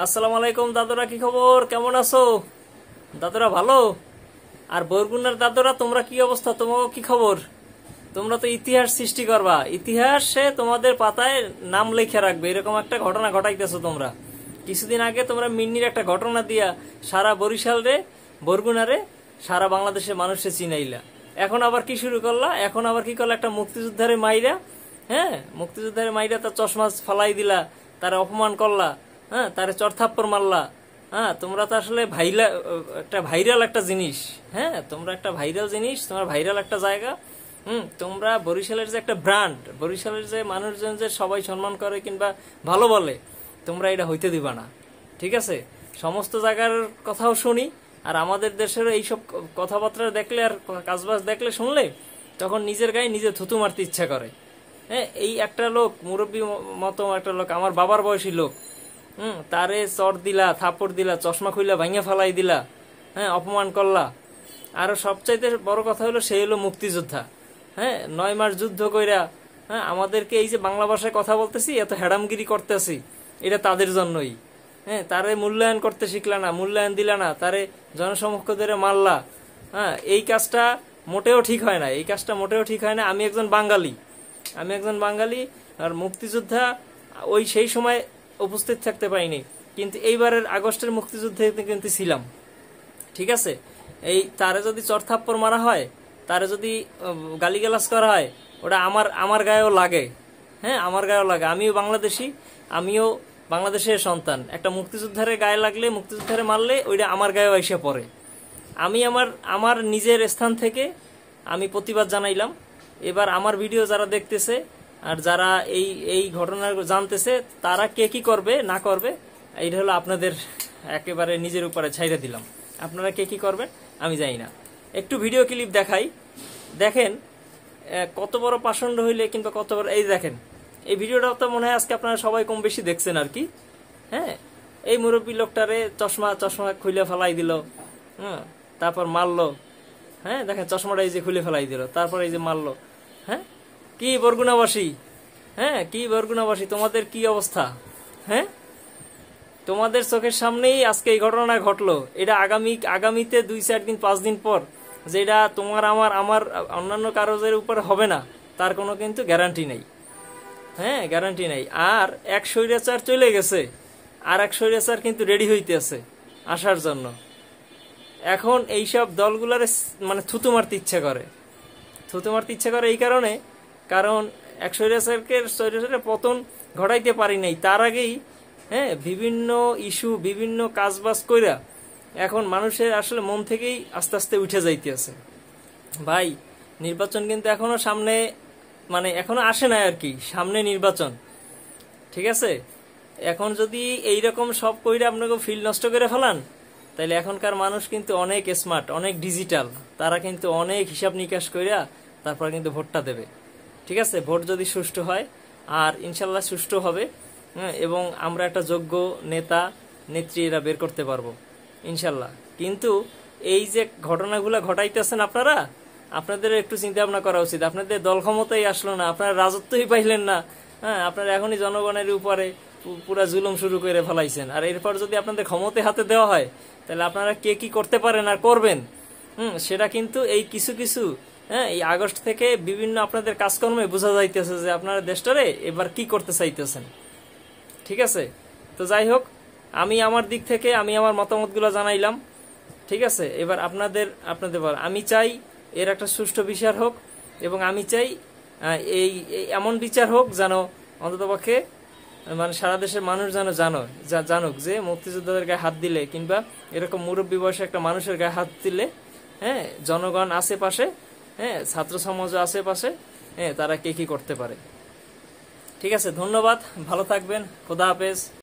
আসসালামু আলাইকুম দাদুরা, কি খবর? কেমন আছো দাদুরা? ভালো? আর বরগুনার দাদুরা, তোমরা কি অবস্থা? তোমার কি খবর? তোমরা তো ইতিহাস সৃষ্টি করবা, ইতিহাসে তোমাদের পাতায় নাম লিখে রাখবে, এরকম একটা ঘটনা ঘটাইতেছো তোমরা। কিছুদিন আগে তোমরা মিন্নির একটা ঘটনা দিয়া সারা বরিশাল রে, বরগুনারে, সারা বাংলাদেশের মানুষে চিনাইলা। এখন আবার কি শুরু করলা? এখন আবার কি করলা? একটা মুক্তিযোদ্ধারে মাইরা, হ্যাঁ, মুক্তিযোদ্ধারে মাইরা তার চশমা ফালাই দিলা, তার অপমান করলা, হ্যাঁ, তারে চড়থাপ্পড় মারলা। হ্যাঁ, তোমরা তো আসলে একটা ভাইরাল একটা জিনিস। হ্যাঁ, তোমরা একটা ভাইরাল জিনিস, তোমার ভাইরাল একটা জায়গা। তোমরা বরিশালের যে একটা ব্র্যান্ড, বরিশালের যে মানুষজন যে সবাই সম্মান করে কিংবা ভালো বলে, তোমরা এটা হইতে দিবা না। ঠিক আছে? সমস্ত জায়গার কথাও শুনি, আর আমাদের দেশের এইসব কথাবার্তা দেখলে আর কাজবাজ দেখলে শুনলে তখন নিজের গায়ে নিজে থুতু মারতে ইচ্ছা করে। হ্যাঁ, এই একটা লোক, মুরব্বী মতো একটা লোক, আমার বাবার বয়সী লোক, তারে চর দিলা, থাপড় দিলা, চশমা খুইলা ভাঙিয়া ফালাই দিলা, হ্যাঁ, অপমান করলা। আর সবচাইতে বড় কথা হলো, সে হলো মুক্তিযোদ্ধা। হ্যাঁ, 9 মাস যুদ্ধ কইরা, হ্যাঁ, আমাদেরকে এই যে বাংলা ভাষায় কথা বলতেছি, এত হেডামগিরি করতেছি, এটা তাদের জন্যই। হ্যাঁ, তারে মূল্যায়ন করতে শিখলা না, মূল্যায়ন দিলা না, তারে জনসমক্ষ ধরে মারলা। হ্যাঁ, এই কাজটা মোটেও ঠিক হয় না, এই কাজটা মোটেও ঠিক হয় না। আমি একজন বাঙালি, আর মুক্তিযোদ্ধা ওই সেই সময় উপস্থিত থাকতে পারিনি, কিন্তু এইবারের আগস্টের মুক্তিযুদ্ধে কিন্তু ছিলাম। ঠিক আছে? এই তারে যদি চড়থাপ্পড় মারা হয়, তারে যদি গালিগালাজ করা হয়, ওটা আমার গায়েও লাগে। হ্যাঁ, আমার গায়েও লাগে। আমিও বাংলাদেশি, আমিও বাংলাদেশের সন্তান। একটা মুক্তিযোদ্ধারে গায়ে লাগলে, মুক্তিযোদ্ধারে মারলে, ওইটা আমার গায়েও এসে পড়ে। আমি আমার নিজের স্থান থেকে আমি প্রতিবাদ জানাইলাম। এবার আমার ভিডিও যারা দেখতেছে আর যারা এই এই ঘটনা জানতেছে, তারা কে কি করবে না করবে, এইটা হলো আপনাদের একেবারে নিজের উপরে ছাইড়ে দিলাম। আপনারা কে কি করবেন আমি জানি না। একটু ভিডিও ক্লিপ দেখাই, দেখেন কত বড় পাষণ্ড হইলে কিংবা কত বড়। এই দেখেন, এই ভিডিওটা তো মনে হয় আজকে আপনারা সবাই কম বেশি দেখছেন আর কি। হ্যাঁ, এই মুরব্বী লোকটারে চশমা খুলে ফেলাই দিল, হ্যাঁ, তারপর মারলো। হ্যাঁ, দেখেন চশমাটা এই যে খুলে ফেলাই দিল, তারপর এই যে মারলো। হ্যাঁ, কি বরগুনাবাসী, হ্যাঁ, কি বরগুনাবাসী, তোমাদের কি অবস্থা? হ্যাঁ, তোমাদের চোখের সামনেই আজকে এই ঘটনা ঘটলো। এটা আগামীতে 2-4 দিন 5 দিন পর যেটা তোমার আমার অন্যান্য কারোর উপরে হবে না, তার কোনো কিন্তু গ্যারান্টি নেই। হ্যাঁ, গ্যারান্টি নেই। আর এক স্বৈরাচার চলে গেছে, আর এক স্বৈরাচার কিন্তু রেডি হইতে আছে আসার জন্য। এখন এইসব দলগুলার মানে থুতু মারতে ইচ্ছা করে, এই কারণে, কারণ এক স্বৈরাচারের পতন ঘটাইতে পারি নাই, তার আগেই হ্যাঁ বিভিন্ন ইস্যু, বিভিন্ন কাজবাজ কইরা এখন মানুষের আসলে মন থেকেই আস্তে আস্তে উঠে যাইতে আছে। ভাই, নির্বাচন কিন্তু এখনো সামনে, মানে এখনো আসে নাই আর কি, সামনে নির্বাচন। ঠিক আছে? এখন যদি এইরকম সব কইরা আপনাকে ফিল নষ্ট করে ফেলান, তাইলে এখনকার মানুষ কিন্তু অনেক স্মার্ট, অনেক ডিজিটাল, তারা কিন্তু অনেক হিসাব নিকাশ কইরা তারপর কিন্তু ভোটটা দেবে। ঠিক আছে? ভোট যদি সুষ্ঠু হয়, আর ইনশাল্লাহ সুষ্ঠু হবে, এবং আমরা একটা যোগ্য নেতা নেত্রী এরা বের করতে পারবো ইনশাল্লাহ। কিন্তু এই যে ঘটনাগুলো ঘটাইতেছেন আপনারা, আপনাদের একটু চিন্তা ভাবনা করা উচিত। আপনাদের দল ক্ষমতাই আসলো না, আপনারা রাজত্বই পাইলেন না। হ্যাঁ, আপনারা এখনই জনগণের উপরে পুরা জুলুম শুরু করে ফেলাইছেন। আর এরপর যদি আপনাদের ক্ষমতা হাতে দেওয়া হয়, তাহলে আপনারা কে কি করতে পারেন আর করবেন, সেটা কিন্তু এই কিছু হ্যাঁ, এই আগস্ট থেকে বিভিন্ন আপনাদের কাজকর্মে বোঝা যাইতেছে যে আপনারা দেশটারে এবার কি করতে চাইতেছেন। ঠিক আছে? তো যাই হোক, আমি আমার দিক থেকে আমি আমার মতামতগুলো জানাইলাম। ঠিক আছে? এবার আপনাদের আমি চাই এর একটা সুষ্ঠু বিচার হোক, এবং আমি চাই এই এমন বিচার হোক যেন অন্ততপক্ষে মানে সারা দেশের মানুষ যেন জানুক যে মুক্তিযোদ্ধাদের গায়ে হাত দিলে, কিংবা এরকম মুরব্বী বয়সে একটা মানুষের গায়ে হাত দিলে, হ্যাঁ, জনগণ আশেপাশে, হ্যাঁ, ছাত্র সমাজ আশেপাশে, হ্যাঁ, তারা কে কি করতে পারে। ঠিক আছে? ধন্যবাদ, ভালো থাকবেন, খোদা হাফেজ।